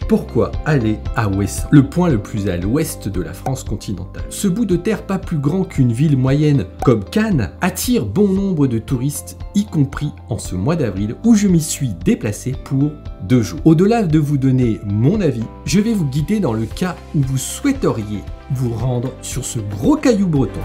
Pourquoi aller à Ouessant, le point le plus à l'ouest de la France continentale? Ce bout de terre pas plus grand qu'une ville moyenne comme Cannes attire bon nombre de touristes, y compris en ce mois d'avril où je m'y suis déplacé pour 2 jours. Au-delà de vous donner mon avis, je vais vous guider dans le cas où vous souhaiteriez vous rendre sur ce gros caillou breton.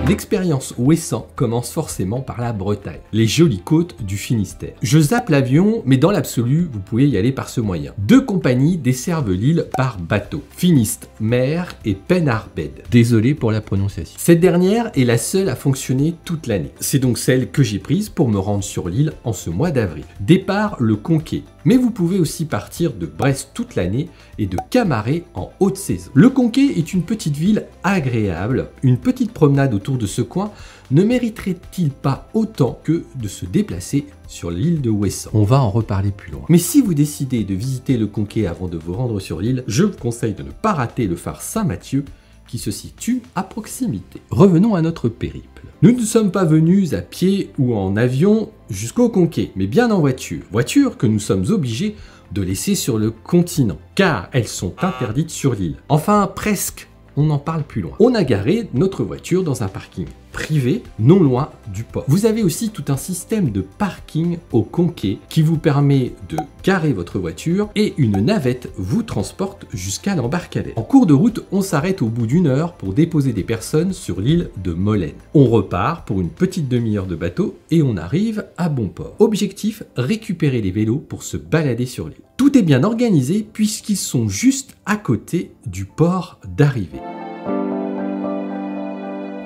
L'expérience Ouessant commence forcément par la Bretagne, les jolies côtes du Finistère. Je zappe l'avion, mais dans l'absolu, vous pouvez y aller par ce moyen. 2 compagnies desservent l'île par bateau, Finist Mer et Penarbed. Désolé pour la prononciation. Cette dernière est la seule à fonctionner toute l'année. C'est donc celle que j'ai prise pour me rendre sur l'île en ce mois d'avril. Départ le Conquet, mais vous pouvez aussi partir de Brest toute l'année et de Camaret en haute saison. Le Conquet est une petite ville agréable, une petite promenade autour de ce coin ne mériterait-il pas autant que de se déplacer sur l'île de Ouessant? On va en reparler plus loin. Mais si vous décidez de visiter le Conquet avant de vous rendre sur l'île, je vous conseille de ne pas rater le phare Saint-Mathieu qui se situe à proximité. Revenons à notre périple. Nous ne sommes pas venus à pied ou en avion jusqu'au Conquet, mais bien en voiture. Voiture que nous sommes obligés de laisser sur le continent, car elles sont interdites sur l'île. Enfin, presque. On en parle plus loin. On a garé notre voiture dans un parking privé, non loin du port. Vous avez aussi tout un système de parking au Conquet qui vous permet de garer votre voiture et une navette vous transporte jusqu'à l'embarcadère. En cours de route, on s'arrête au bout d'1 heure pour déposer des personnes sur l'île de Molène. On repart pour une petite demi-heure de bateau et on arrive à bon port. Objectif, récupérer les vélos pour se balader sur l'île. Tout est bien organisé puisqu'ils sont juste à côté du port d'arrivée.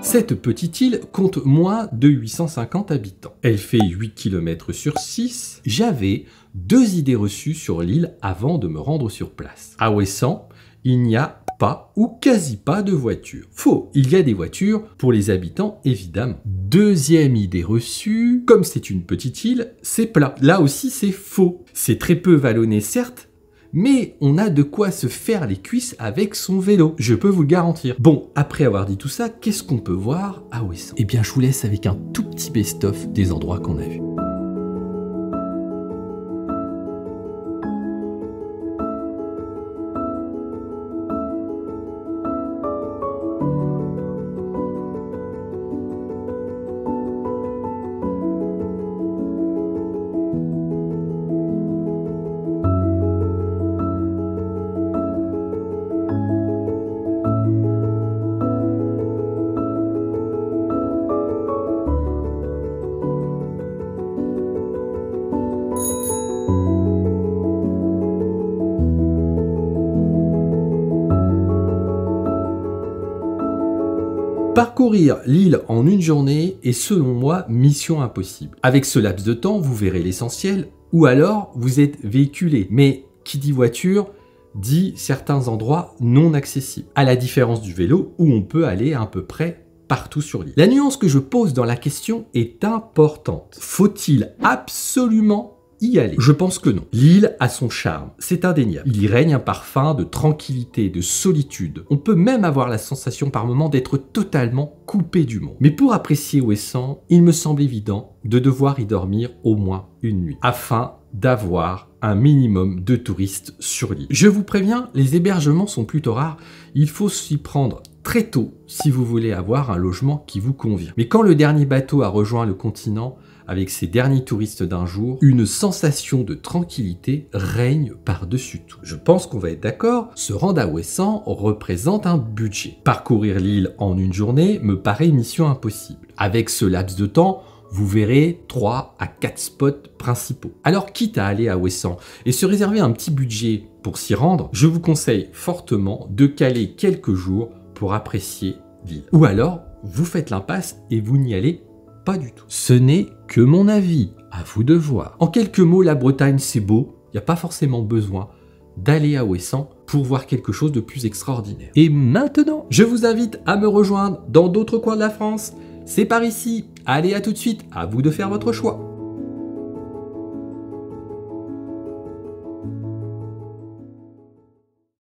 Cette petite île compte moins de 850 habitants. Elle fait 8 km sur 6. J'avais 2 idées reçues sur l'île avant de me rendre sur place. À Ouessant, il n'y a pas ou quasi pas de voitures. Faux, il y a des voitures pour les habitants évidemment. Deuxième idée reçue, comme c'est une petite île, c'est plat. Là aussi c'est faux. C'est très peu vallonné certes, mais on a de quoi se faire les cuisses avec son vélo, je peux vous le garantir. Bon, après avoir dit tout ça, qu'est-ce qu'on peut voir à Ouessant? Eh bien, je vous laisse avec un tout petit best-of des endroits qu'on a vus. Parcourir l'île en une journée est selon moi mission impossible. Avec ce laps de temps, vous verrez l'essentiel, ou alors vous êtes véhiculé. Mais qui dit voiture, dit certains endroits non accessibles. À la différence du vélo, où on peut aller à peu près partout sur l'île. La nuance que je pose dans la question est importante. Faut-il absolument y aller? Je pense que non. L'île a son charme, c'est indéniable. Il y règne un parfum de tranquillité, de solitude. On peut même avoir la sensation par moments d'être totalement coupé du monde. Mais pour apprécier Ouessant, il me semble évident de devoir y dormir au moins une nuit, afin d'avoir un minimum de touristes sur l'île. Je vous préviens, les hébergements sont plutôt rares, il faut s'y prendre très tôt si vous voulez avoir un logement qui vous convient. Mais quand le dernier bateau a rejoint le continent, avec ses derniers touristes d'un jour, une sensation de tranquillité règne par-dessus tout. Je pense qu'on va être d'accord, se rendre à Ouessant représente un budget. Parcourir l'île en une journée me paraît mission impossible. Avec ce laps de temps, vous verrez 3 à 4 spots principaux. Alors quitte à aller à Ouessant et se réserver un petit budget pour s'y rendre, je vous conseille fortement de caler quelques jours pour apprécier l'île. Ou alors, vous faites l'impasse et vous n'y allez pas du tout. Ce n'est que mon avis, à vous de voir. En quelques mots, la Bretagne c'est beau, il n'y a pas forcément besoin d'aller à Ouessant pour voir quelque chose de plus extraordinaire. Et maintenant, je vous invite à me rejoindre dans d'autres coins de la France. C'est par ici. Allez, à tout de suite, à vous de faire votre choix.